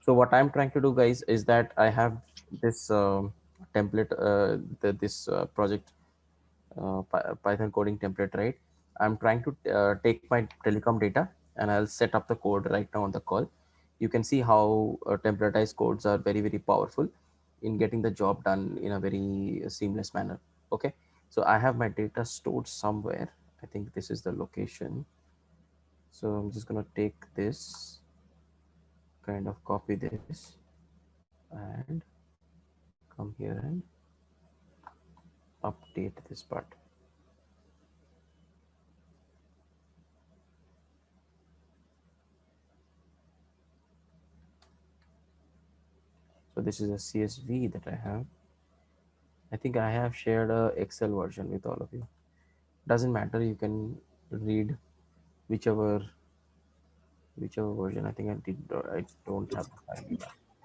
So what I'm trying to do, guys, is that I have this template, this project, Python coding template, right? I'm trying to take my telecom data and I'll set up the code right now on the call. You can see how templatized codes are very, very powerful in getting the job done in a very seamless manner. Okay. So I have my data stored somewhere. I think this is the location. So I'm just going to take this, kind of copy this and come here and update this part. So this is a CSV that I have. I think I have shared a Excel version with all of you. Doesn't matter. You can read whichever version. I think I did. I don't have the file with me.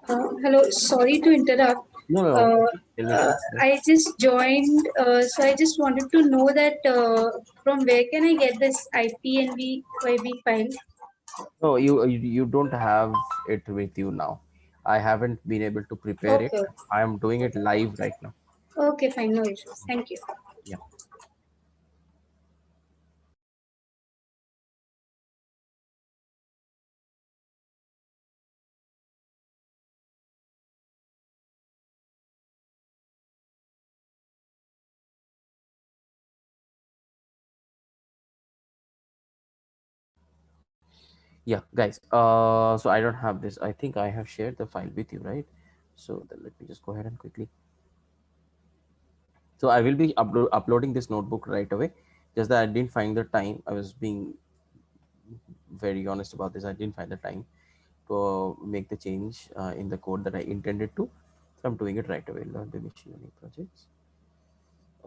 Hello, sorry to interrupt. No, no, no. Uh, Tell me, tell me. Yes. I just joined, so I just wanted to know that from where can I get this IPNV file? No, you don't have it with you now. I haven't been able to prepare it. Okay, I am doing it live right now. okay, fine, no issues. Thank you. Yeah. Yeah, guys. So I don't have this. I think I have shared the file with you, right? So then let me just go ahead and quickly. So I will be uploading this notebook right away. Just that I didn't find the time. I was being very honest about this. I didn't find the time to make the change in the code that I intended to. So I'm doing it right away. Learn the machine learning projects.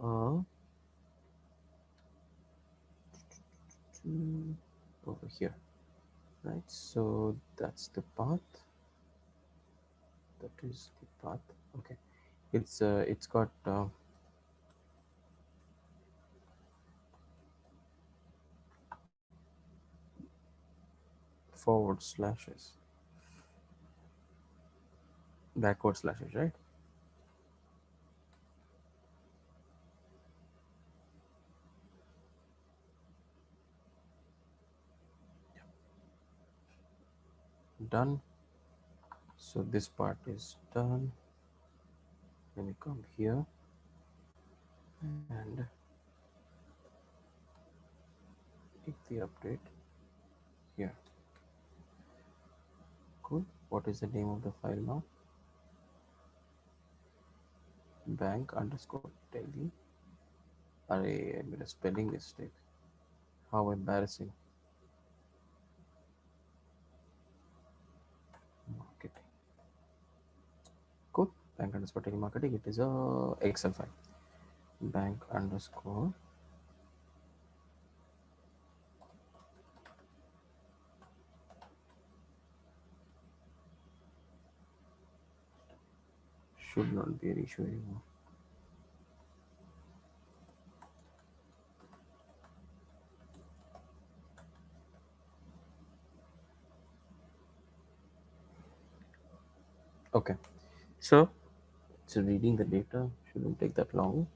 Uh, over here, right? So that's the path. That is the path. Okay. It's got forward slashes, backward slashes, right? Done. So this part is done. Let me come here and take the update here. Cool. What is the name of the file now? Bank underscore tally. Array, I made a spelling mistake. How embarrassing. Marketing. Cool. Bank underscore telemarketing. It is a Excel file. Bank underscore should not be an issue anymore. Okay. So reading the data shouldn't take that long.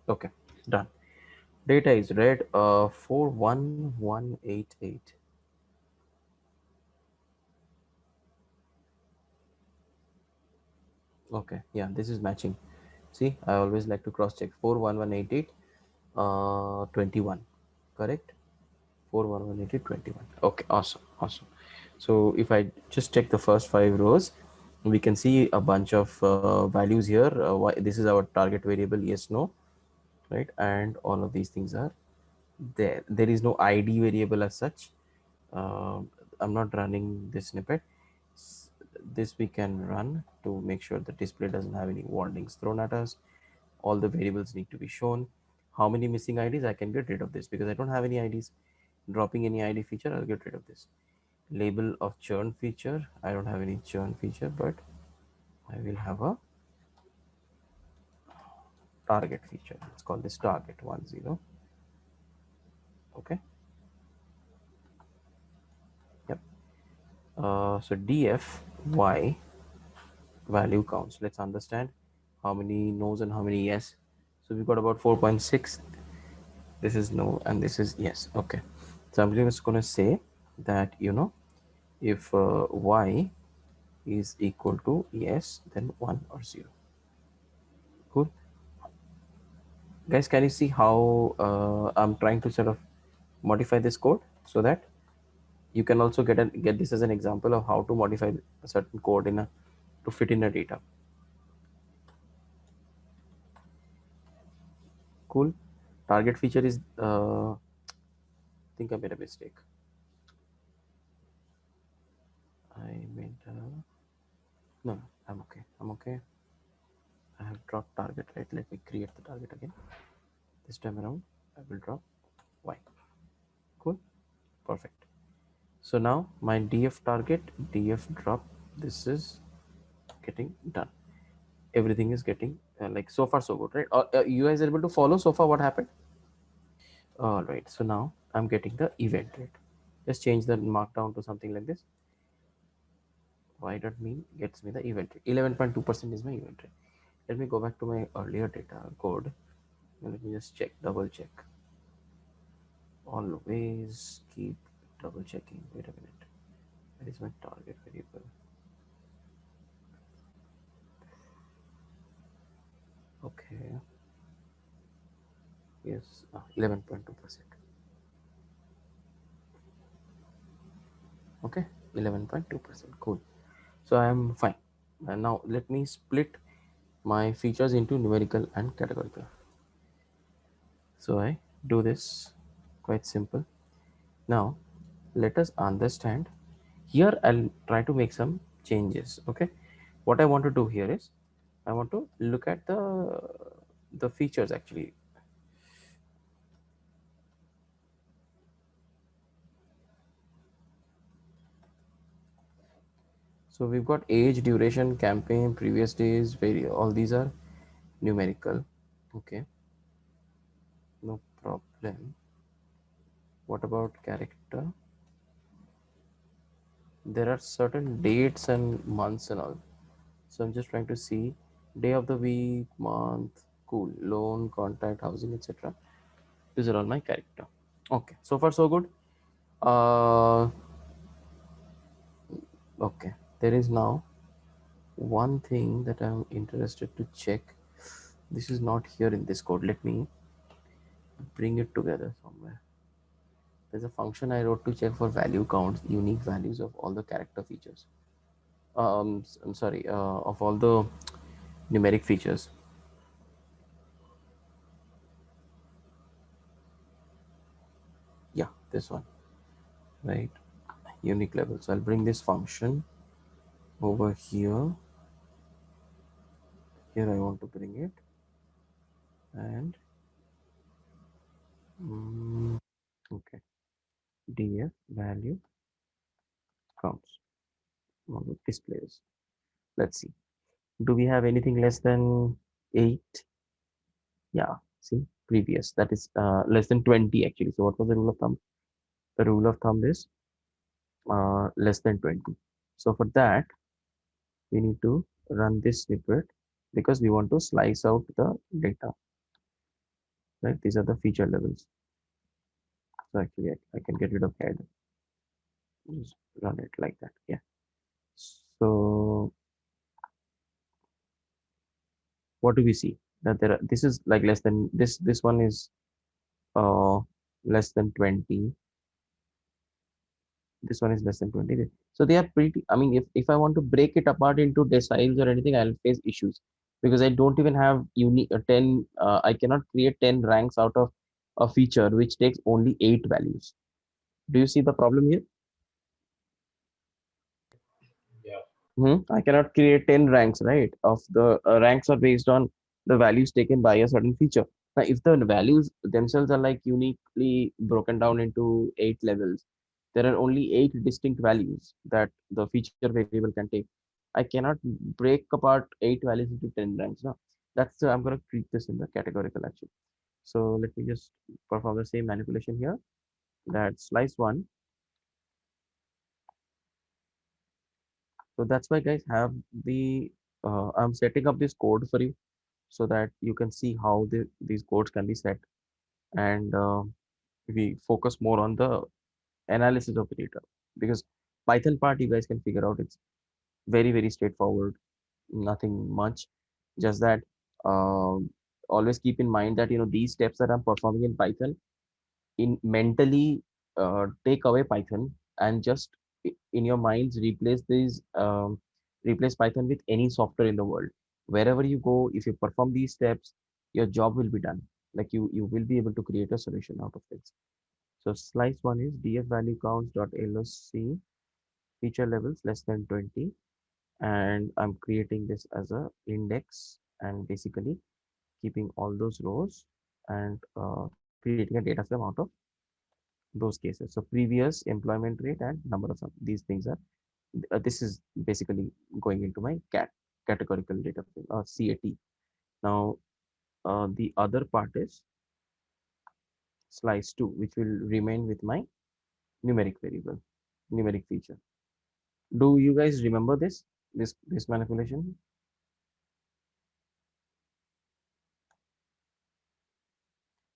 Okay. Done. Data is read 41188. Okay. Yeah, this is matching. See, I always like to cross check 41188 21. Correct? 41188 21. Okay, awesome. Awesome. So if I just check the first 5 rows, we can see a bunch of values here. This is our target variable, yes, no, right? And all of these things are there. There is no ID variable as such. I'm not running this snippet. This we can run to make sure the display doesn't have any warnings thrown at us. All the variables need to be shown. How many missing IDs? I can get rid of this because I don't have any IDs. Dropping any ID feature, I'll get rid of this. Label of churn feature, I don't have any churn feature, but I will have a target feature. Let's call this target 10. Okay. Yep. So df y value counts. Let's understand how many no's and how many yes. So we've got about 4.6. This is no and this is yes. Okay. So I'm just going to say that, if y is equal to yes, then 1 or 0. Cool. Guys, can you see how I'm trying to sort of modify this code so that you can also get this as an example of how to modify a certain code to fit in a data. Cool. Target feature is I think I made a mistake. I made no, I'm okay. I'm okay. I have dropped target, right? Let me create the target again. This time around, I will drop y. Cool. Perfect. So now my df target, df drop, this is getting done. Everything is getting like so far so good, right? You guys are able to follow so far what happened? All right. So now I'm getting the event rate. Just change the markdown to something like this. Y dot mean gets me the event rate. 11.2% is my event rate. Let me go back to my earlier data code. And let me just check, double check. Always keep double checking. Wait a minute. Where is my target variable? Okay. Yes, 11.2%. Okay, 11.2%. Cool. So I am fine. And now let me split my features into numerical and categorical. So I do this quite simple. Now let us understand. Here I'll try to make some changes. Okay, what I want to do here is I want to look at the features actually. So we've got age, duration, campaign, previous days, all these are numerical. Okay, no problem. What about character? There are certain dates and months and all. So I'm just trying to see day of the week, month, cool, loan, contact, housing, etc. These are all my character. Okay, so far so good. Uh, okay, there is now one thing that I'm interested to check. This is not here in this code. Let me bring it together somewhere. There's a function I wrote to check for value counts, unique values of all the character features. I'm sorry, of all the numeric features. Yeah, this one, right? Unique level. So I'll bring this function over here. Here I want to bring it, and okay, df value counts on the displays. Let's see. Do we have anything less than 8? Yeah, see, previous. That is less than 20 actually. So what was the rule of thumb? The rule of thumb is less than 20. So for that, we need to run this snippet because we want to slice out the data, right? These are the feature levels. So actually, I can get rid of head. Just run it like that. Yeah. So what do we see? That this is like less than this one is uh less than 20. This one is less than 20. So they are pretty, I mean, if I want to break it apart into deciles or anything, I'll face issues because I don't even have unique 10, I cannot create 10 ranks out of a feature which takes only 8 values. Do you see the problem here? Yeah. I cannot create 10 ranks, right? Of the ranks are based on the values taken by a certain feature. Now, if the values themselves are like uniquely broken down into 8 levels, there are only 8 distinct values that the feature variable can take. I cannot break apart 8 values into 10 ranks. No, I'm going to treat this in the categorical action. So let me just perform the same manipulation here. That slice one. So that's why guys have the I'm setting up this code for you so that you can see how these codes can be set, and we focus more on the analysis of the data, because Python part you guys can figure out. It's very straightforward, nothing much. Just that always keep in mind that these steps that I'm performing in Python, in mentally take away Python and just in your minds replace Python with any software in the world. Wherever you go, if you perform these steps, your job will be done. Like you will be able to create a solution out of it. So slice one is df value counts dot loc feature levels less than 20, and I'm creating this as a index and basically keeping all those rows and creating a data frame out of those cases. So previous employment rate and number of these things are this is basically going into my categorical data frame or CAT. Now the other part is slice 2, which will remain with my numeric variable, numeric feature. Do you guys remember this manipulation?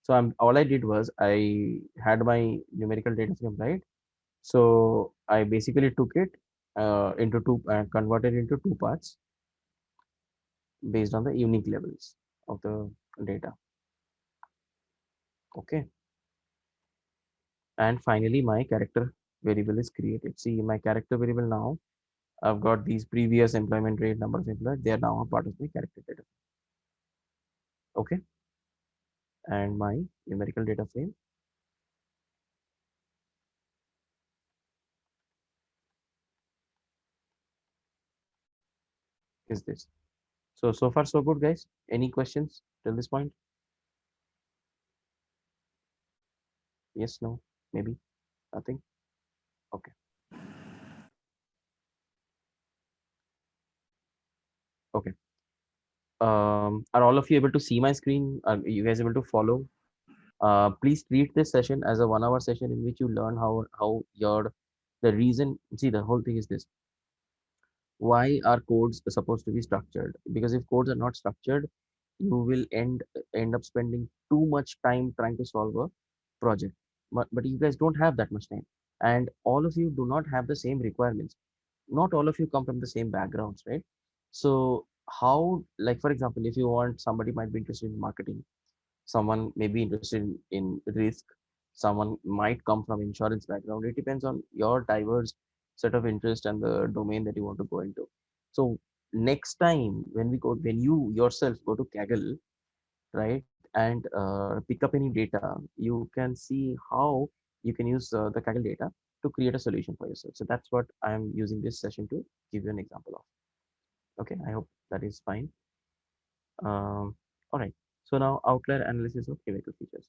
So all I did was I had my numerical data frame, right? So I basically took it into two, converted into two parts based on the unique levels of the data. Okay. And finally, my character variable is created. See, my character variable now, I've got these previous employment rate, number of employees. They are now a part of my character data. Okay. And my numerical data frame is this. So far so good, guys. Any questions till this point? Yes, no, maybe, nothing. Okay. Okay. Are all of you able to see my screen? Are you guys able to follow? Please treat this session as a 1 hour session in which you learn how your the reason. See, the whole thing is this: why are codes supposed to be structured? Because if codes are not structured, you will end up spending too much time trying to solve a project. But you guys don't have that much time, and all of you do not have the same requirements. Not all of you come from the same backgrounds, right? So how, like for example, if you want, somebody might be interested in marketing, someone may be interested in risk, someone might come from insurance background. It depends on your diverse set of interest and the domain that you want to go into. So next time when you yourself go to Kaggle, right, and pick up any data, you can see how you can use the Kaggle data to create a solution for yourself. So that's what I'm using this session to give you an example of. Okay, I hope that is fine. All right. So now outlier analysis of chemical features.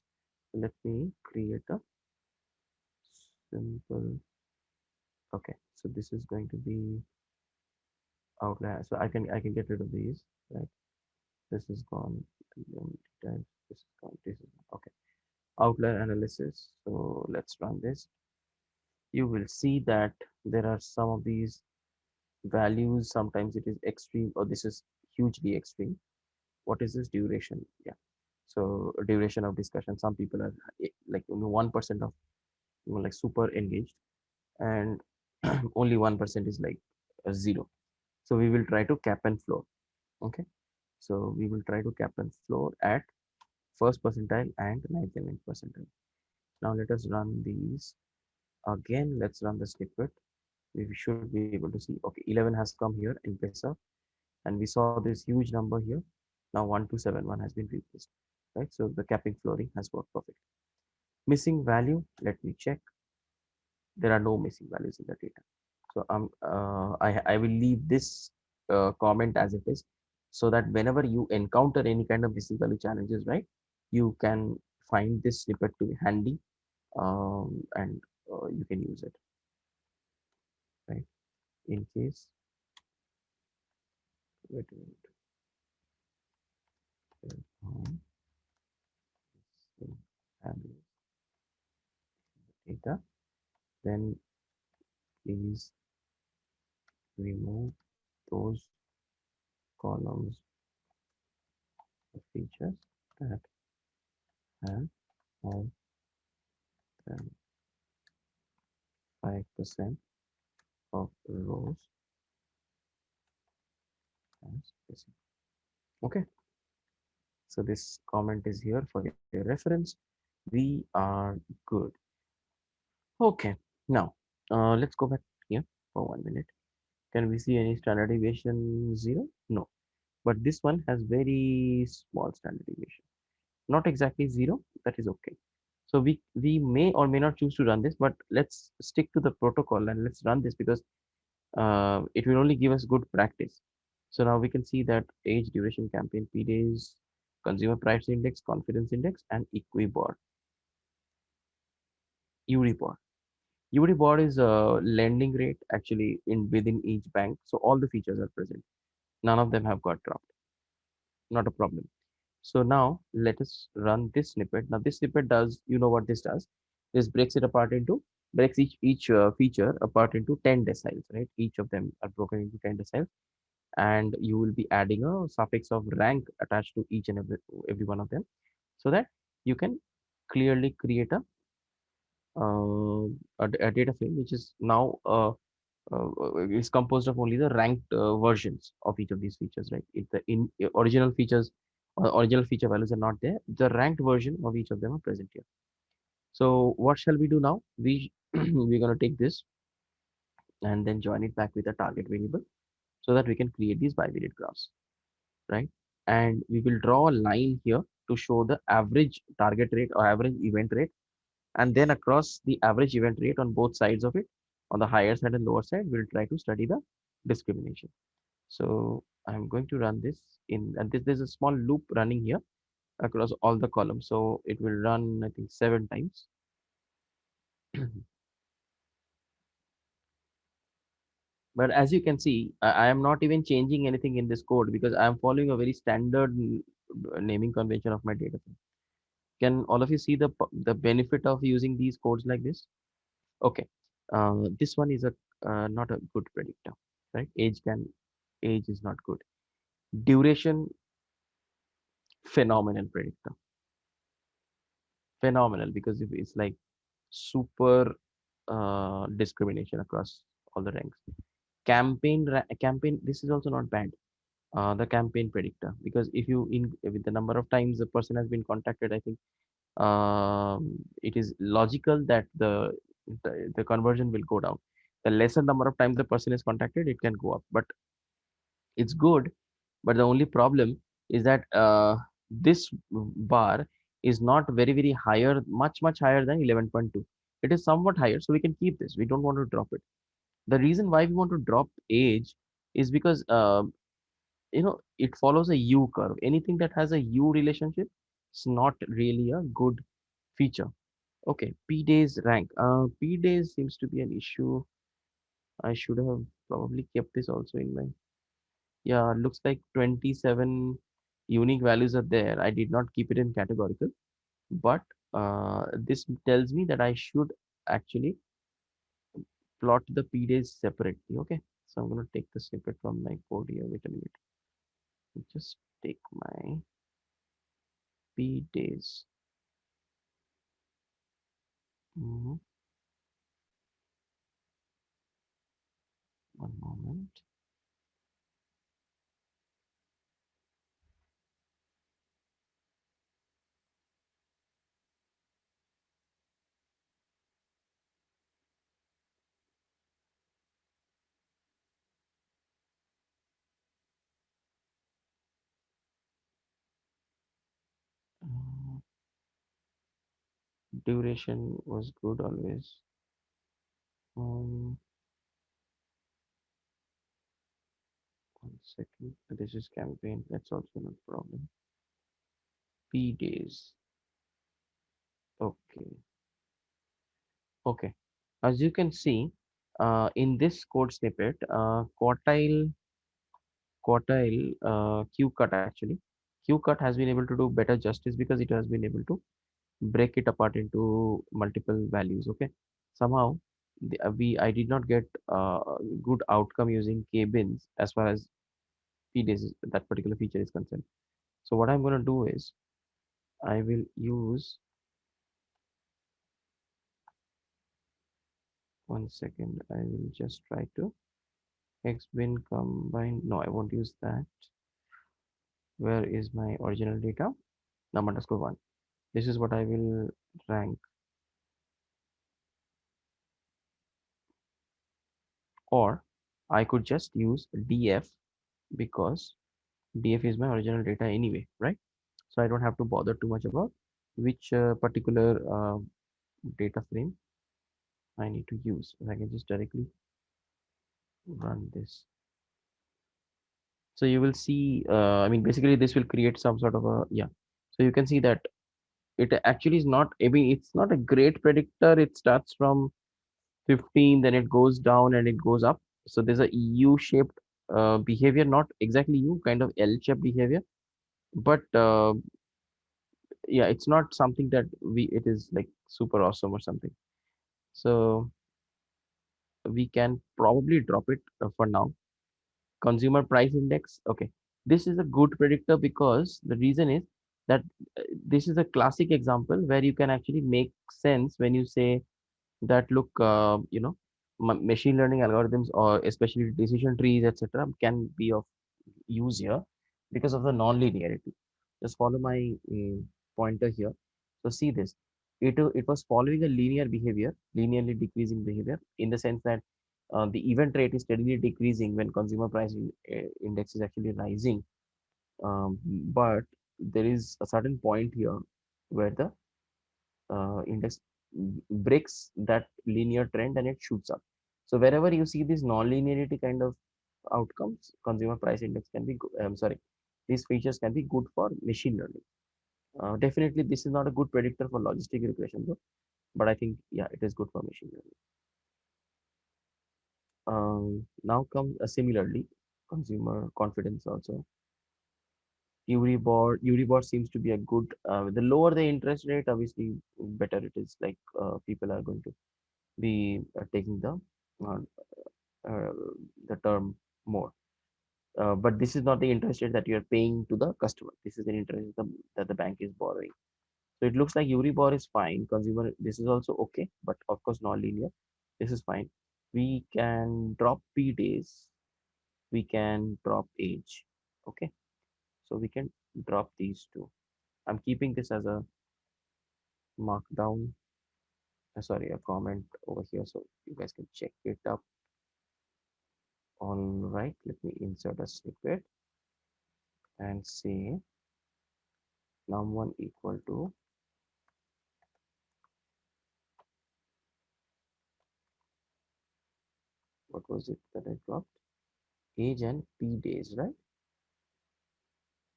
Let me create a simple. Okay, so this is going to be outlier. So I can get rid of these. Right. This is gone. This is gone. This is gone. Okay. Outlier analysis. So let's run this. You will see that there are some of these values. Sometimes it is extreme, or this is hugely extreme. What is this duration? Yeah. So duration of discussion. Some people are like only 1% of like super engaged, and only 1% is like a zero. So we will try to cap and floor. Okay. So we will try to cap and floor at first percentile and 99th percentile. Now let us run these again. Let's run the snippet. We should be able to see, okay, 11 has come here in PESA, and we saw this huge number here. Now 1271 has been replaced, right? So the capping flooring has worked perfect. Missing value, let me check. There are no missing values in the data. So I will leave this comment as it is, so that whenever you encounter any kind of missing value challenges, right, you can find this snippet to be handy, and you can use it, right, in case. wait a minute. Um, so values data. Then please remove those columns of features that have more than 5% of rows as missing. Okay, so this comment is here for your reference. We are good. Okay, now let's go back here for 1 minute. Can we see any standard deviation? Zero? No, but this one has very small standard deviation. Not exactly zero, that is okay. So we may or may not choose to run this, but let's stick to the protocol and let's run this because it will only give us good practice. So now we can see that age, duration, campaign, P days, consumer price index, confidence index, and Equibor, Euribor. Euribor is a lending rate actually in within each bank. So all the features are present. None of them have got dropped. Not a problem. So now let us run this snippet. Now this snippet does, you know what this does? This breaks it apart into breaks each feature apart into 10 deciles, right? Each of them are broken into 10 deciles, and you will be adding a suffix of rank attached to each and every one of them, so that you can clearly create uh, a data frame which is now is composed of only the ranked versions of each of these features, right? If the original features or original feature values are not there, the ranked version of each of them are present here. So what shall we do now? We're going to take this and then join it back with a target variable so that we can create these bivariate graphs, right? And we will draw a line here to show the average target rate or average event rate, and then across the average event rate on both sides of it, on the higher side and lower side, we'll try to study the discrimination. So I'm going to run this in, and there's a small loop running here across all the columns. So it will run, I think, 7 times. But as you can see, I am not even changing anything in this code because I am following a very standard naming convention of my data frame. Can all of you see the benefit of using these codes like this? Okay, this one is a not a good predictor, right? Age is not good. Duration, phenomenal predictor, phenomenal, because if it's like super discrimination across all the ranks. Campaign, this is also not bad. The campaign predictor, because if you in with the number of times the person has been contacted, I think it is logical that the conversion will go down. The lesser number of times the person is contacted, it can go up, but it's good. But the only problem is that this bar is not very higher, much higher than 11.2. It is somewhat higher, so we can keep this. We don't want to drop it. The reason why we want to drop age is because it follows a U curve. Anything that has a U relationship is not really a good feature. Okay, P days rank. P days seems to be an issue. I should have probably kept this also in my. Yeah, looks like 27 unique values are there. I did not keep it in categorical, but this tells me that I should actually plot the P days separately. Okay, so I'm going to take the snippet from my code here. Wait a minute. Just take my P days. Mhm. One moment. Uh, Duration was good always. Um, 1 second. This is campaign. That's also not a problem. P days. Okay. Okay. As you can see, in this code snippet, quartile Q-cut actually. Q-cut has been able to do better justice because it has been able to break it apart into multiple values. Okay, somehow I did not get good outcome using K-bins as far as PDAs that particular feature is concerned. So what I'm going to do is I will use 1 second. I will just try to Xbin combine. No, I won't use that. Where is my original data? Num underscore one. This is what I will rank, or I could just use df because df is my original data anyway, right? So I don't have to bother too much about which particular data frame I need to use. I can just directly run this. So you will see, I mean, basically this will create some sort of a, yeah. So you can see that it actually is not, I mean, it's not a great predictor. It starts from 15, then it goes down and it goes up. So there's a U-shaped behavior, not exactly U, kind of L-shaped behavior. But yeah, it's not something that it is like super awesome or something. So we can probably drop it for now. Consumer price index, okay, this is a good predictor because the reason is that this is a classic example where you can actually make sense when you say that look, machine learning algorithms or especially decision trees etc can be of use here because of the non-linearity. Just follow my pointer here. So see this, it was following a linear behavior, linearly decreasing behavior, in the sense that the event rate is steadily decreasing when consumer price index is actually rising. But there is a certain point here where the index breaks that linear trend and it shoots up. So wherever you see this non-linearity kind of outcomes, consumer price index can be good. I'm sorry, these features can be good for machine learning. Definitely, this is not a good predictor for logistic regression though, but I think yeah, it is good for machine learning. Now comes similarly consumer confidence also. Euribor seems to be a good. The lower the interest rate, obviously, better it is. Like people are going to be taking uh, uh, the term more. But this is not the interest rate that you are paying to the customer. This is the interest that the bank is borrowing. So it looks like Euribor is fine. Consumer, this is also okay, but of course non-linear. This is fine. We can drop P days. We can drop age. Okay, so we can drop these two. I'm keeping this as a markdown. Sorry, a comment over here, so you guys can check it up. All right, let me insert a snippet and say num1 equal to, what was it that I dropped? Age and P days, right?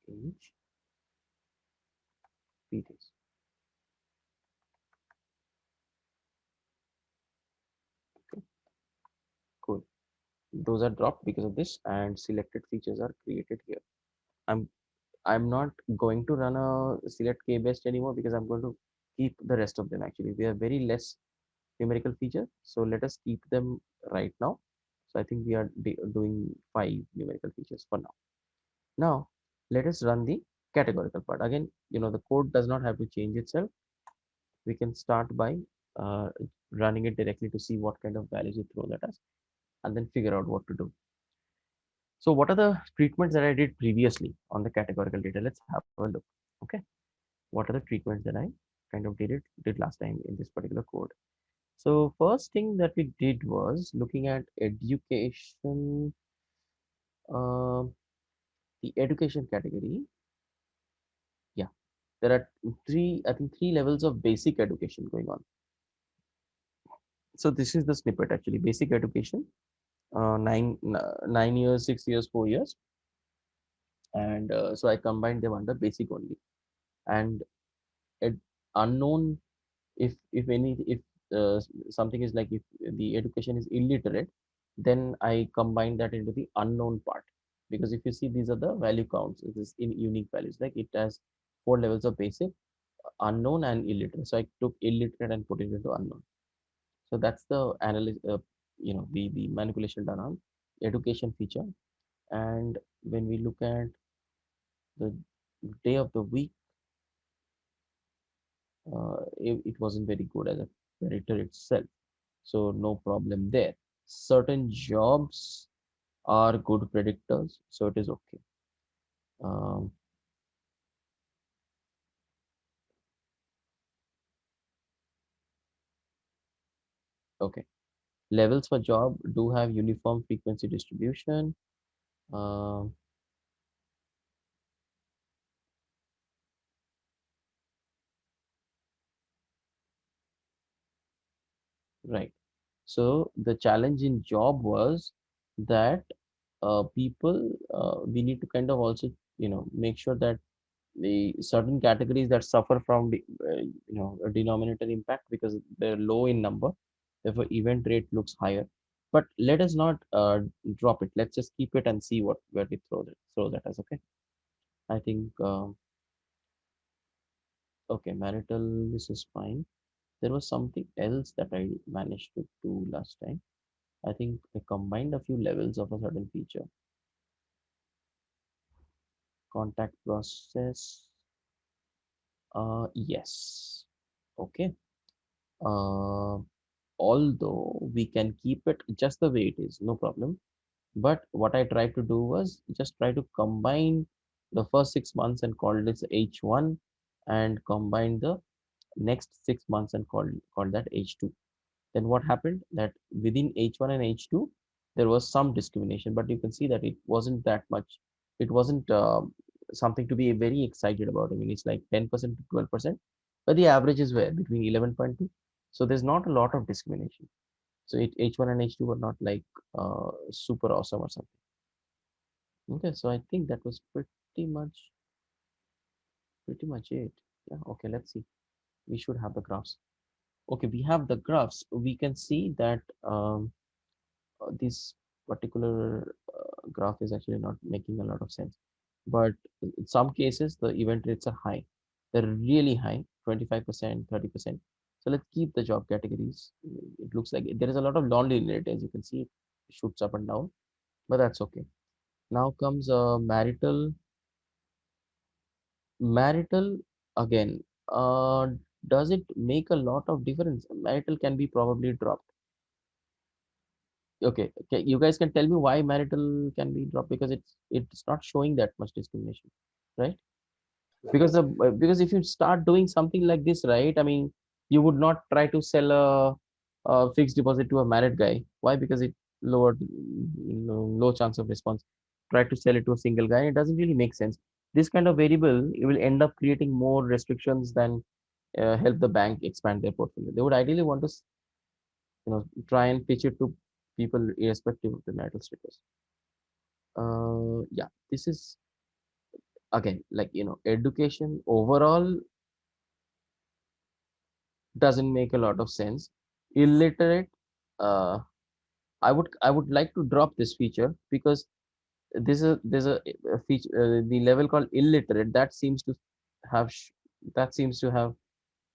Age, P days. Okay, cool. Those are dropped because of this, and selected features are created here. I'm I'm not going to run a select k best anymore because I'm going to keep the rest of them. Actually, we have very less numerical feature, so let us keep them right now. So I think we are doing 5 numerical features for now. Now let us run the categorical part again. The code does not have to change itself. We can start by uh, running it directly to see what kind of values it throws at us, and then figure out what to do. So what are the treatments that I did previously on the categorical data? Let's have a look. Okay, what are the treatments that I kind of did last time in this particular code? So first thing that we did was looking at education, uh, the education category. Yeah, there are I think three levels of basic education going on. So this is the snippet actually, basic education, 9 years, 6 years, 4 years. And so I combined them under basic only. And ed unknown, if uh, something is like, if the education is illiterate, then I combine that into the unknown part. because if you see, these are the value counts. It is in unique values. Like it has four levels of basic, unknown, and illiterate. So I took illiterate and put it into unknown. So that's the analysis, the manipulation done on education feature. And when we look at the day of the week, it wasn't very good as a predictor itself. So no problem there. Certain jobs are good predictors, so it is okay. Um, okay. Levels for job do have uniform frequency distribution. Um, right. So the challenge in job was that people, we need to kind of also, make sure that the certain categories that suffer from the, a denominator impact because they're low in number, therefore event rate looks higher. But let us not drop it. Let's just keep it and see what where we throw that as. Okay. I think okay, marital, this is fine. There was something else that I managed to do last time. I think I combined a few levels of a certain feature. Contact process. Yes. Okay. Uh, Although we can keep it just the way it is, no problem. But what I tried to do was just try to combine the first 6 months and call this H1 and combine the next 6 months and call that H2. Then what happened that within H1 and H2, there was some discrimination, but you can see that it wasn't that much. It wasn't something to be very excited about. I mean, it's like 10% to 12%, but the averages were between 11.2. So there's not a lot of discrimination. So H1 and H2 were not like super awesome or something. Okay, so I think that was pretty much it. Yeah, okay, let's see. We should have the graphs. Okay, we have the graphs. We can see that this particular graph is actually not making a lot of sense. But in some cases, the event rates are high. They're really high, 25%, 30%. So let's keep the job categories. It looks like there is a lot of non-linearity, as you can see, it shoots up and down, but that's okay. Now comes marital. Marital again. Does it make a lot of difference? Marital can be probably dropped. Okay, okay, you guys can tell me why marital can be dropped because it's not showing that much discrimination, right? Because if you start doing something like this, right? I mean, you would not try to sell a fixed deposit to a married guy. Why? Because it lowered low chance of response. Try to sell it to a single guy. It doesn't really make sense. This kind of variable, it will end up creating more restrictions than help the bank expand their portfolio. They would ideally want to try and pitch it to people irrespective of the marital status. Yeah, this is again like education overall doesn't make a lot of sense. Illiterate, uh, I would like to drop this feature because there's a feature, the level called illiterate, have sh- that seems to have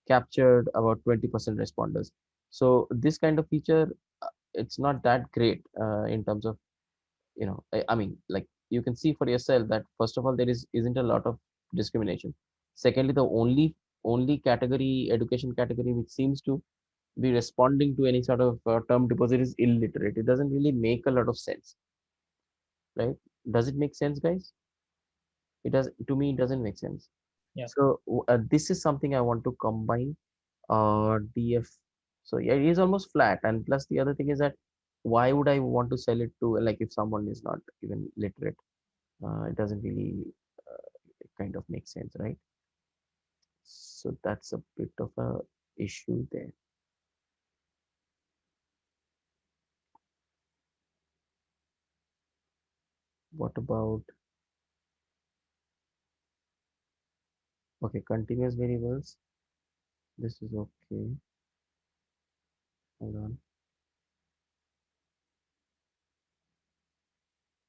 captured about 20% responders. So this kind of feature, it's not that great in terms of I mean, like you can see for yourself that first of all there isn't a lot of discrimination. Secondly, the only category, education category, which seems to be responding to any sort of term deposit is illiterate. It doesn't really make a lot of sense, right? Does it make sense, guys? It does. To me, it doesn't make sense. Yeah. So this is something I want to combine. DF. So yeah, it is almost flat. And plus the other thing is that why would I want to sell it to like if someone is not even literate? It doesn't really kind of make sense, right? So that's a bit of a issue there. What about okay, continuous variables? This is okay. Hold on.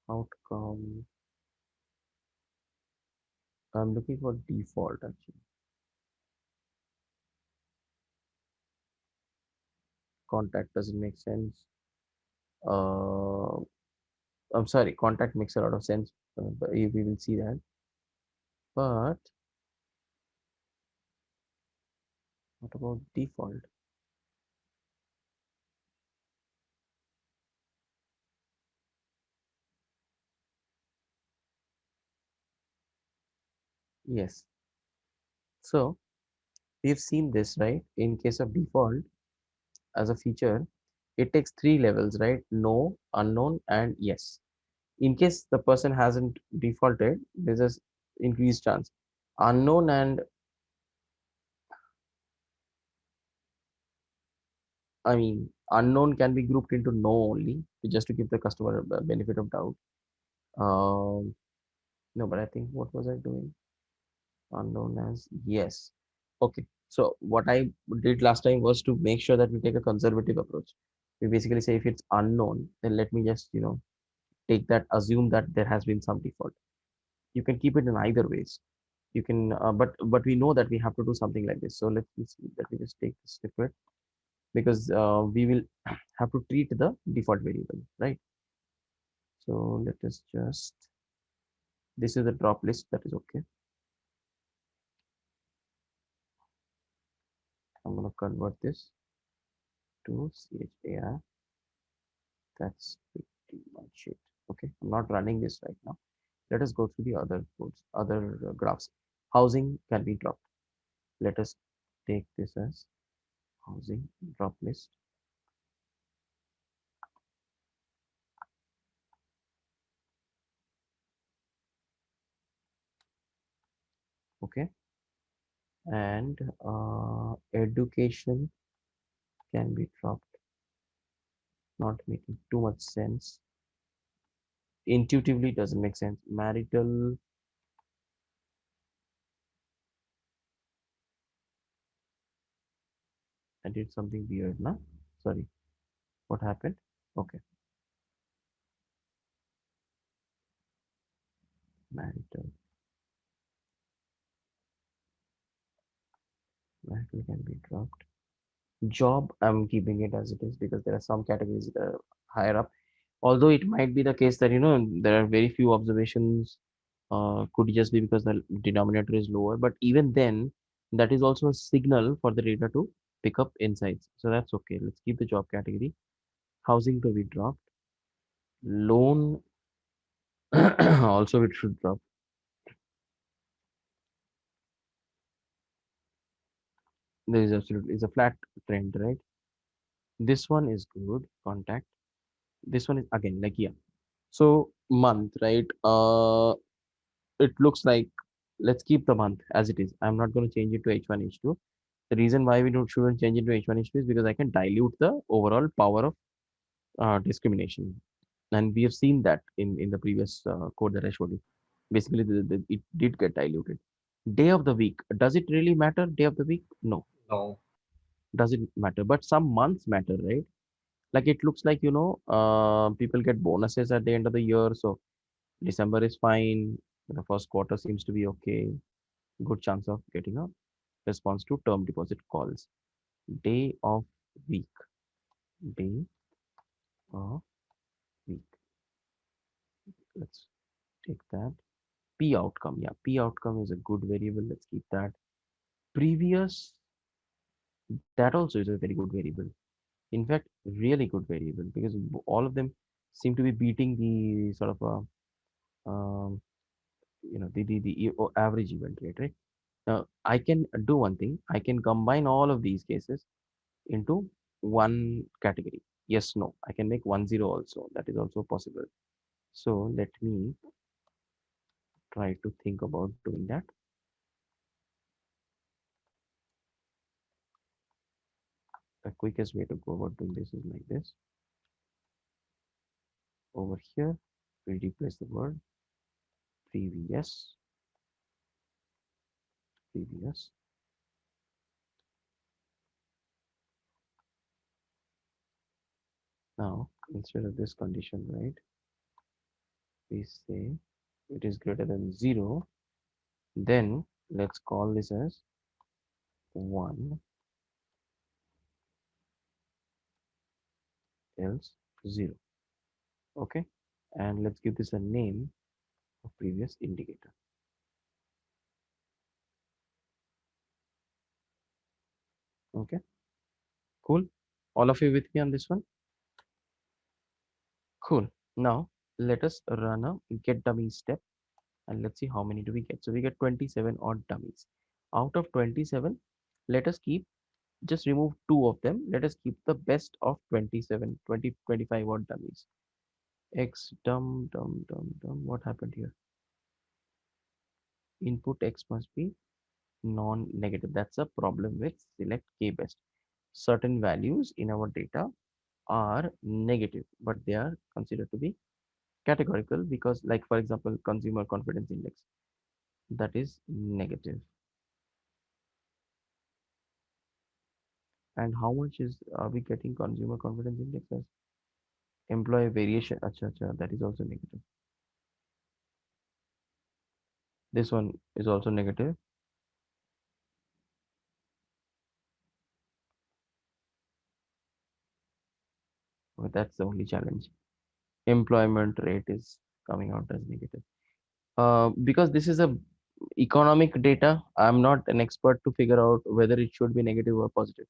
outcome. I'm looking for default actually. Contact doesn't make sense. Uh, I'm sorry, contact makes a lot of sense. But we will see that. But what about default? Yes. So we've seen this, right? In case of default, as a feature, it takes three levels, right? No, unknown, and yes. In case the person hasn't defaulted, there's a increased chance. Unknown and I mean unknown can be grouped into no only, just to give the customer a benefit of doubt. Um, no, but I think what was I doing? Unknown as yes. Okay. So what I did last time was to make sure that we take a conservative approach. We basically say if it's unknown, then let me just, take that, assume that there has been some default. You can keep it in either ways. You can, but we know that we have to do something like this. So let me just take this snippet because we will have to treat the default variable, right? So let us just, this is the drop list that is okay. I'm going to convert this to char. That's pretty much it. Okay, I'm not running this right now. Let us go through the other codes, other graphs. Housing can be dropped. Let us take this as housing drop list. Okay, and education can be dropped. Not making too much sense. Intuitively doesn't make sense. Marital, I did something weird, na? Sorry, what happened? Okay, marital, marital can be dropped. Job, I'm keeping it as it is because there are some categories that are higher up. Although it might be the case that there are very few observations, could just be because the denominator is lower. But even then, that is also a signal for the data to pick up insights. So that's okay. Let's keep the job category. Housing to be dropped. Loan also it should drop. There is absolutely is a flat trend, right? This one is good. Contact. This one is again like yeah. So month, right? It looks like let's keep the month as it is. I'm not going to change it to H1, H2. The reason why we don't shouldn't change it to H1, H2 is because I can dilute the overall power of discrimination. And we have seen that in the previous code that I showed you. Basically, it did get diluted. Day of the week. Does it really matter? Day of the week? No. No. Does it matter? But some months matter, right? Like it looks like, people get bonuses at the end of the year. So December is fine. The first quarter seems to be okay. Good chance of getting a response to term deposit calls. Day of week. Day of week. Let's take that. P outcome. Yeah, P outcome is a good variable. Let's keep that. Previous, that also is a very good variable. In fact, really good variable because all of them seem to be beating the sort of the average event rate, right? Now, I can do one thing. I can combine all of these cases into one category. Yes, no. I can make 1 0 also. That is also possible. So let me try to think about doing that. The quickest way to go about doing this is like this. Over here, we replace the word previous, previous. Now, instead of this condition, right? we say it is greater than 0, then let's call this as 1, else 0. Okay, and let's give this a name of previous indicator. Okay, cool. All of you with me on this one? Cool. Now let us run a get dummy step and let's see how many do we get. So we get 27 odd dummies. Out of 27, let us keep, just remove two of them. Let us keep the best of 27, 20, 25 odd dummies. X dum. What happened here? Input X must be non-negative. That's a problem with select K best. Certain values in our data are negative, but they are considered to be categorical because, like for example, consumer confidence index, that is negative. And how much is are we getting consumer confidence index as? Employee variation, acha, that is also negative. This one is also negative. But that's the only challenge. Employment rate is coming out as negative. Because this is a economic data, I'm not an expert to figure out whether it should be negative or positive.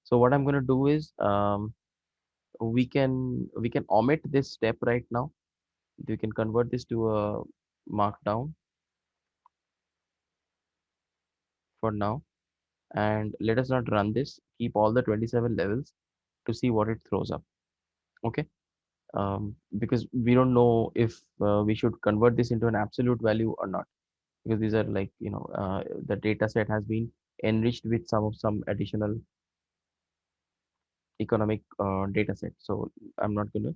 So what I'm going to do is we can omit this step right now. We can convert this to a markdown for now, and let us not run this. Keep all the 27 levels to see what it throws up. Okay. Because we don't know if we should convert this into an absolute value or not, because these are like, the data set has been enriched with some additional economic data set. So I'm not going to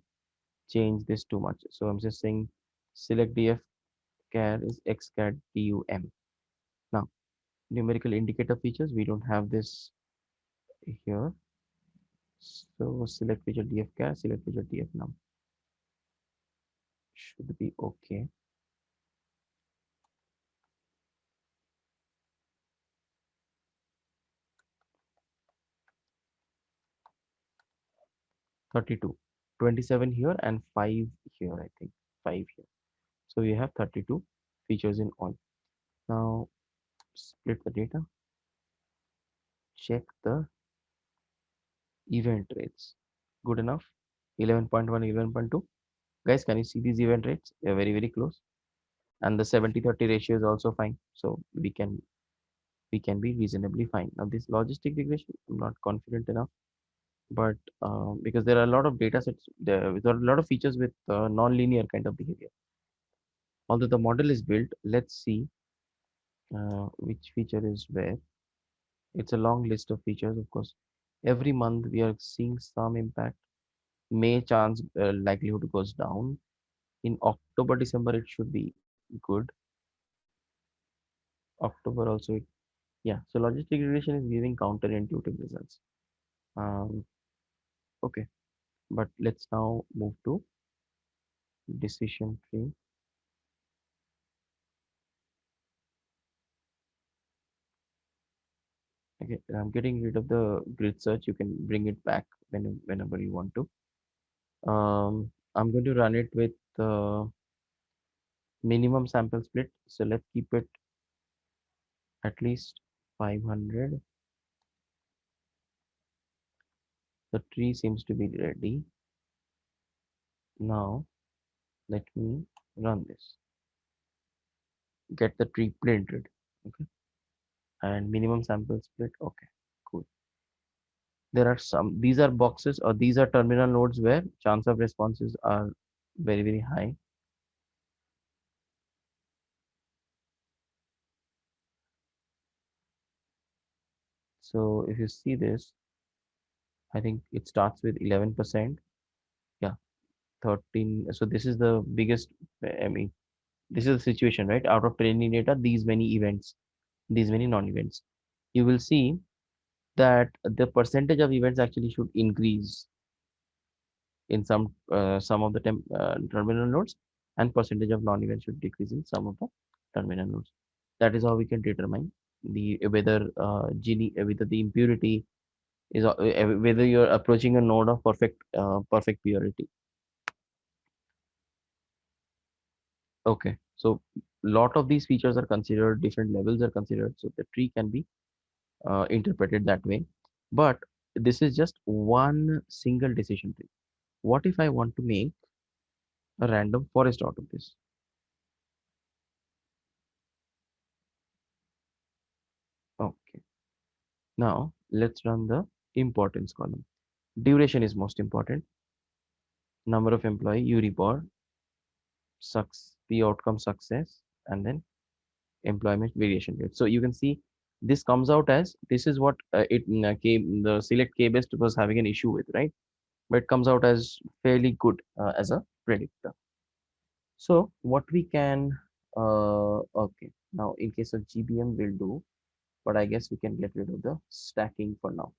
change this too much. So I'm just saying select df char is xcat dum. Now numerical indicator features, we don't have this here. So select feature df char, select feature df num should be okay. 32, 27 here and 5 here, I think 5 here. So we have 32 features in all. Now split the data, check the event rates. Good enough. 11.1, 11.2. Guys, can you see these event rates? They're very, very close. And the 70-30 ratio is also fine. So we can be reasonably fine. Now this logistic regression, I'm not confident enough, but because there are a lot of data sets, there are a lot of features with non-linear kind of behavior. Although the model is built, let's see which feature is where. It's a long list of features, of course. Every month we are seeing some impact. May chance likelihood goes down. In October, December it should be good. October also, yeah. So logistic regression is giving counterintuitive results. Um, okay, but let's now move to decision tree. Okay, I'm getting rid of the grid search. You can bring it back whenever you want to. I'm going to run it with minimum sample split. So let's keep it at least 500. The tree seems to be ready. Now let me run this. Get the tree printed. Okay, and minimum sample split. Okay, cool. There are some, these are boxes or these are terminal nodes where chance of responses are very, very high. So if you see this, I think it starts with 11%. Yeah, 13. So this is the biggest, I mean, this is the situation, right? Out of training data, these many events, these many non-events. You will see that the percentage of events actually should increase in some of the terminal nodes, and percentage of non-event should decrease in some of the terminal nodes. That is how we can determine the whether whether the impurity is whether you're approaching a node of perfect purity. Okay, so lot of these features are considered, different levels are considered, so the tree can be interpreted that way. But this is just one single decision tree. What if I want to make a random forest out of this? Okay, now let's run the importance column. Duration is most important. Number of employee you report, sucks the outcome success, and then employment variation rate. So you can see this comes out as this is what the select k best was having an issue with, right? But it comes out as fairly good as a predictor. So what we can okay, now in case of GBM we'll do, but I guess we can get rid of the stacking for now.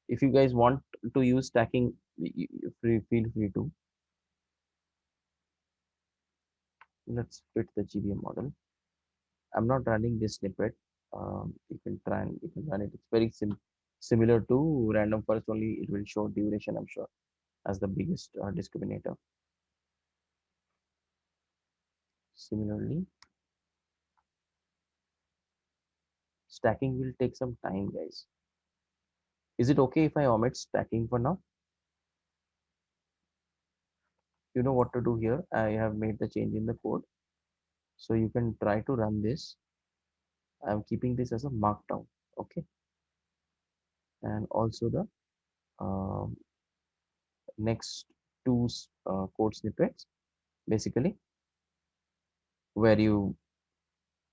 If you guys want to use stacking, feel free to. Let's fit the GBM model. I'm not running this snippet. You can run it. It's very similar to random forest, only it will show duration, I'm sure, as the biggest discriminator. Similarly, stacking will take some time, guys. Is it okay if I omit stacking for now? You know what to do here. I have made the change in the code. So you can try to run this. I'm keeping this as a markdown. Okay. And also the um, next two code snippets, basically, where you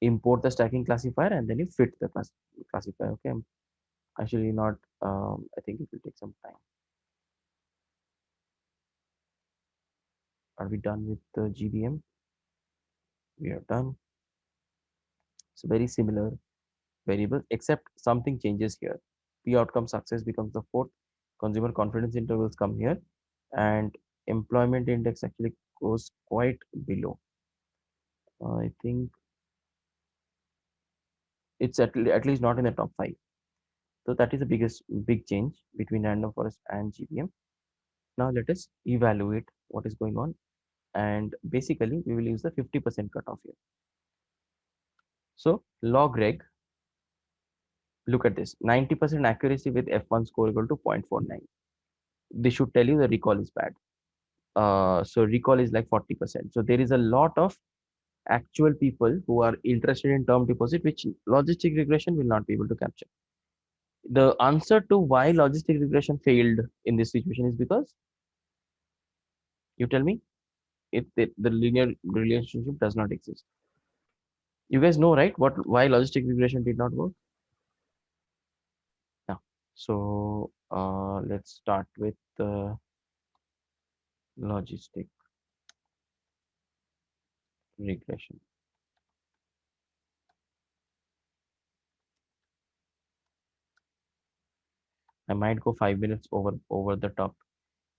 import the stacking classifier and then you fit the classifier. Okay. I'm actually not, I think it will take some time. Are we done with the GBM? We are done. It's very similar variable, except something changes here. P outcome success becomes the fourth. Consumer confidence intervals come here, and employment index actually goes quite below. I think it's at least not in the top five. So that is the biggest big change between random forest and GBM. Now let us evaluate what is going on, and basically we will use the 50% cutoff here. So log reg, look at this, 90% accuracy with F1 score equal to 0.49. This should tell you the recall is bad. So recall is like 40%. So there is a lot of actual people who are interested in term deposit, which logistic regression will not be able to capture. The answer to why logistic regression failed in this situation is because, you tell me, if the linear relationship does not exist. You guys know, right? Why logistic regression did not work? Yeah. So let's start with logistic regression. I might go 5 minutes over the top.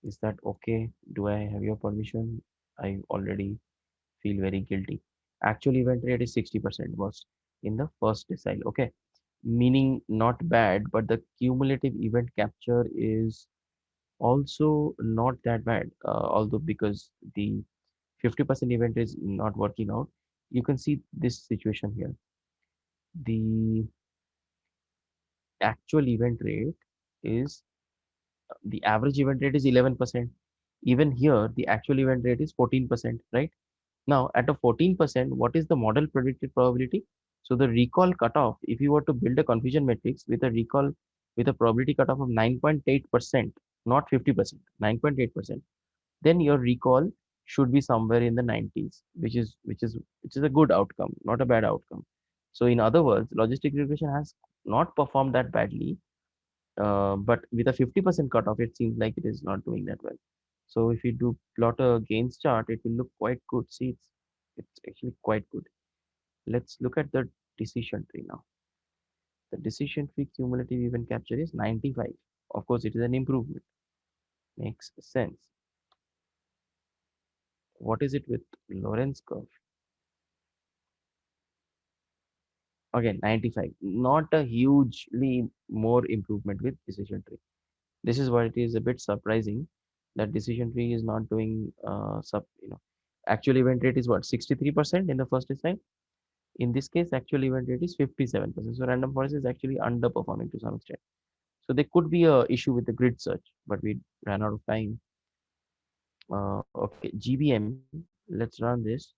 Is that okay? Do I have your permission? I already feel very guilty. Actual event rate is 60% was in the first decile. Okay. Meaning not bad, but the cumulative event capture is also not that bad. Although because the 50% event is not working out, you can see this situation here. The actual event rate is the average event rate is 11%. Even here, the actual event rate is 14%, right? Now, at a 14%, what is the model predicted probability? So the recall cutoff, if you were to build a confusion matrix with a recall with a probability cutoff of 9.8%, not 50%, 9.8%, then your recall should be somewhere in the 90s, which is a good outcome, not a bad outcome. So in other words, logistic regression has not performed that badly, but with a 50% cutoff, it seems like it is not doing that well. So if you do plot a gains chart, it will look quite good. See, it's actually quite good. Let's look at the decision tree now. The decision tree cumulative event capture is 95. Of course, it is an improvement. Makes sense. What is it with Lorentz curve? Again, 95. Not a hugely more improvement with decision tree. This is why it is a bit surprising that decision tree is not doing actual event rate is what, 63% in the first design. In this case, actual event rate is 57%. So random forest is actually underperforming to some extent. So there could be a issue with the grid search, but we ran out of time. Okay, GBM, let's run this.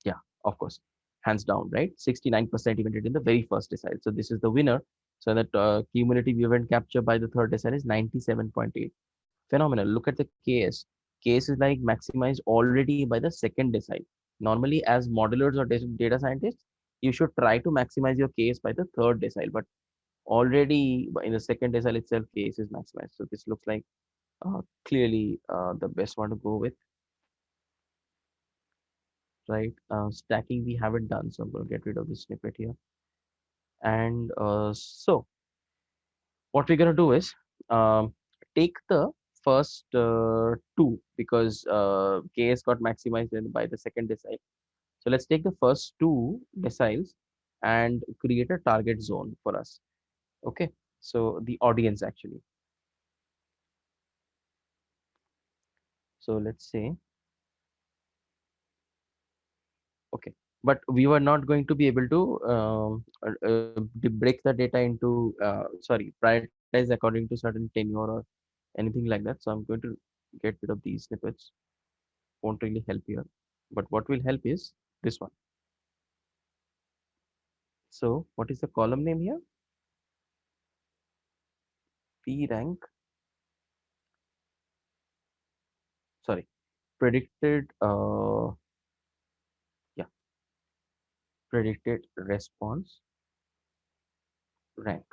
Yeah, of course, hands down, right? 69% event rate in the very first decile. So this is the winner. So that cumulative event capture by the third decile is 97.8. Phenomenal. Look at the KS. KS is like maximized already by the second decile. Normally, as modelers or data scientists, you should try to maximize your KS by the third decile, but already in the second decile itself, KS is maximized. So this looks like clearly the best one to go with, right? Stacking we haven't done, so I'm going to get rid of this snippet here. And so what we're going to do is take the first two because KS got maximized by the second decile. So let's take the first two deciles and create a target zone for us. Okay. So the audience actually. So let's say, okay, but we were not going to be able to break the data into, prioritize according to certain tenure or anything like that. So I'm going to get rid of these snippets. Won't really help here. But what will help is this one. So what is the column name here? P rank, sorry, predicted, yeah, predicted response rank.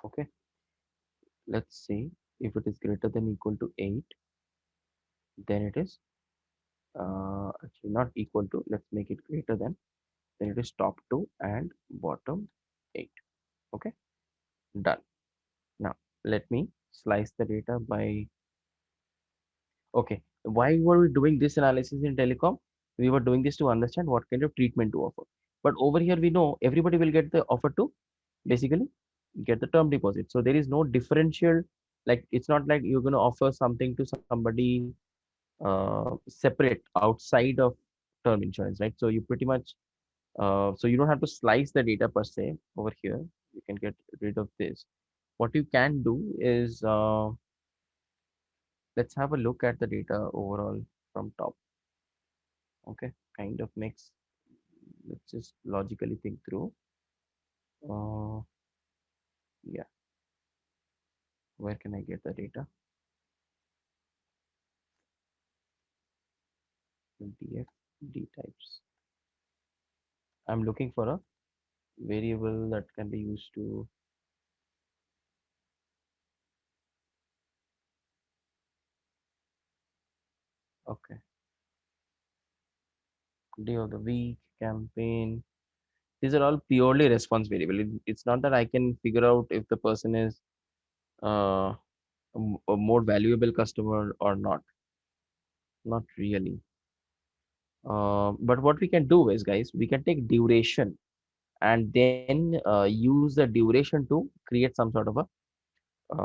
Okay, let's see if it is greater than equal to 8, then it is actually not equal to, let's make it greater than, then it is top 2 and bottom 8. Okay, done. Now let me slice the data by, okay, why were we doing this analysis in telecom? We were doing this to understand what kind of treatment to offer. But over here, we know everybody will get the offer to basically get the term deposit. So there is no differential, like it's not like you're going to offer something to somebody separate outside of term insurance, right? So you pretty much, so you don't have to slice the data per se over here. You can get rid of this. What you can do is, let's have a look at the data overall from top. Okay, kind of makes, let's just logically think through. Uh, yeah, where can I get the data? DF types. I'm looking for a variable that can be used to, okay, day of the week, campaign. These are all purely response variable. It's not that I can figure out if the person is a more valuable customer or not. Not really. But what we can do is, guys, we can take duration and then use the duration to create some sort of a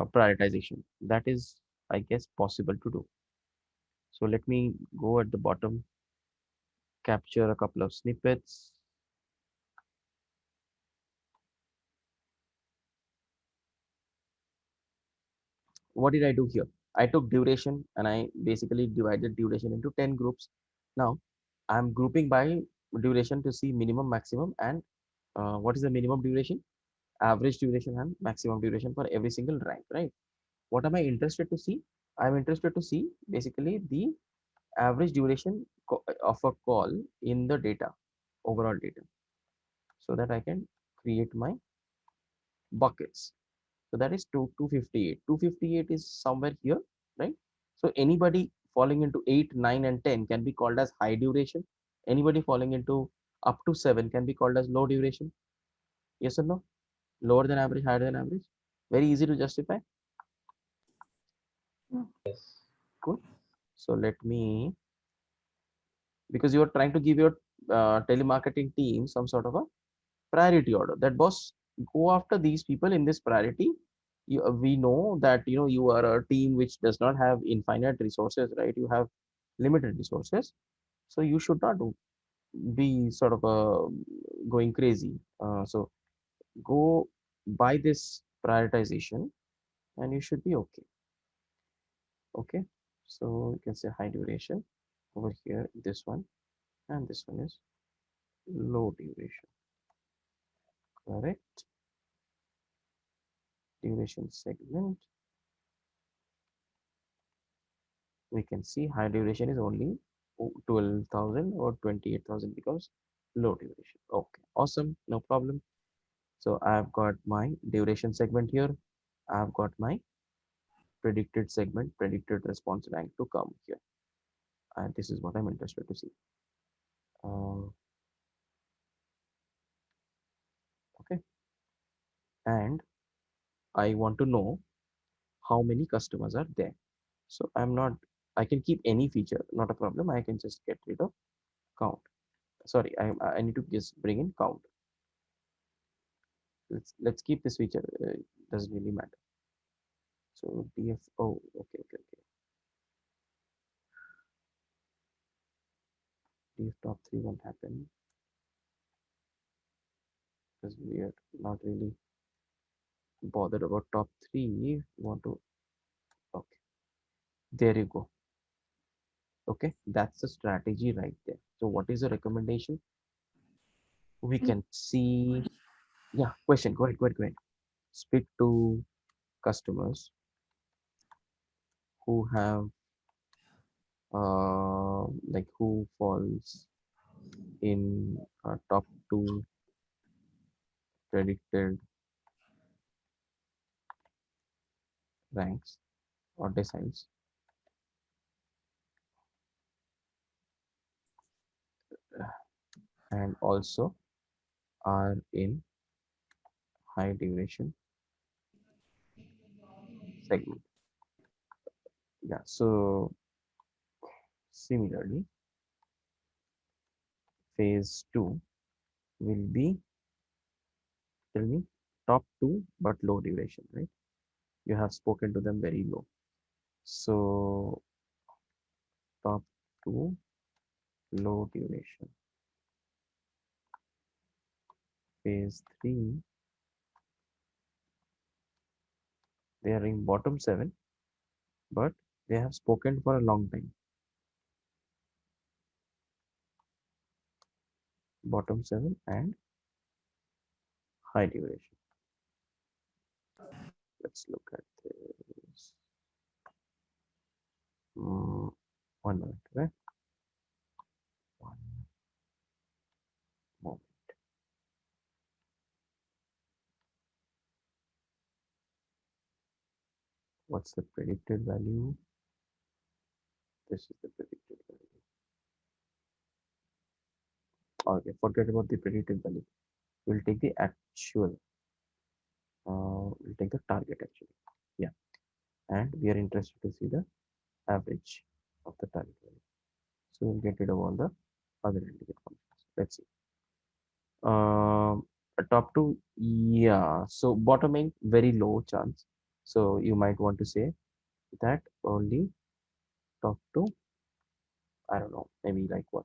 prioritization. That is, I guess, possible to do. So let me go at the bottom, capture a couple of snippets. What did I do here? I took duration and I basically divided duration into 10 groups. Now I'm grouping by duration to see minimum, maximum, and what is the minimum duration, average duration, and maximum duration for every single rank, right? What am I interested to see? I'm interested to see basically the average duration of a call in the data, overall data, so that I can create my buckets. So that is 258. 258 is somewhere here, right? So anybody falling into 8, 9, and 10 can be called as high duration. Anybody falling into up to 7 can be called as low duration. Yes or no? Lower than average, higher than average. Very easy to justify. Yes. Cool. So let me, because you are trying to give your telemarketing team some sort of a priority order, that boss, go after these people in this priority. We know that you are a team which does not have infinite resources, right? You have limited resources, so you should not be sort of going crazy. So go by this prioritization, and you should be okay. Okay, so you can say high duration over here, this one, and this one is low duration. Correct. Duration segment, we can see high duration is only 12,000 or 28,000 becomes low duration. Okay, awesome, no problem. So I've got my duration segment here. I've got my predicted segment, predicted response rank to come here. And this is what I'm interested to see. Uh, okay, and I want to know how many customers are there. So I'm not, I can keep any feature, not a problem. I can just get rid of count. Sorry, I need to just bring in count. Let's keep this feature. Doesn't really matter. So DFO. Okay, okay, okay. Df top three won't happen because we are not really bothered about top three. We want to. Okay, there you go. Okay, that's the strategy right there. So what is the recommendation? We can see. Yeah, question. Go ahead. Go ahead. Go ahead. Speak to customers who have like who falls in top two predicted ranks or deciles, and also are in high duration segment. Yeah, so similarly, phase two will be, tell me, top two but low duration, right? You have spoken to them very low. So top two, low duration. Phase three, they are in bottom seven, but they have spoken for a long time. Bottom seven and high duration. Let's look at this. Mm, 1 minute, right? One moment. What's the predicted value? This is the predicted value. Okay, forget about the predicted value. We'll take the actual. We'll take the target actually. Yeah, and we are interested to see the average of the target value. So we'll get rid of all the other indicate functions. Let's see. Top two, yeah. So bottoming, very low chance. So you might want to say that only top two, I don't know, maybe like what,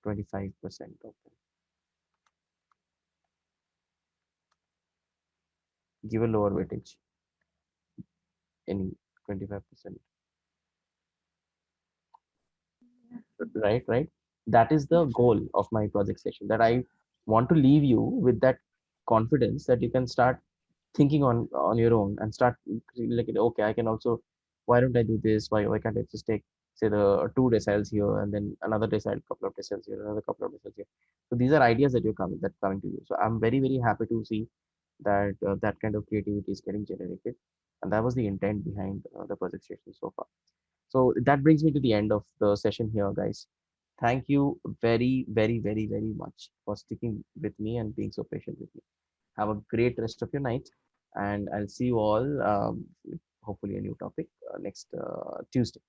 25% of them. Give a lower weightage, any 25%. Right. That is the goal of my project session, that I want to leave you with that confidence that you can start thinking on your own and start like, okay, I can also, why don't I do this, why can't I just take, say, the two deciles here and then another decile, couple of deciles here, another couple of deciles here. So these are ideas that coming to you. So I'm very, very happy to see that that kind of creativity is getting generated, and that was the intent behind the project session so far. So that brings me to the end of the session here, guys. Thank you very, very, very, very much for sticking with me and being so patient with me. Have a great rest of your night, and I'll see you all hopefully a new topic next Tuesday.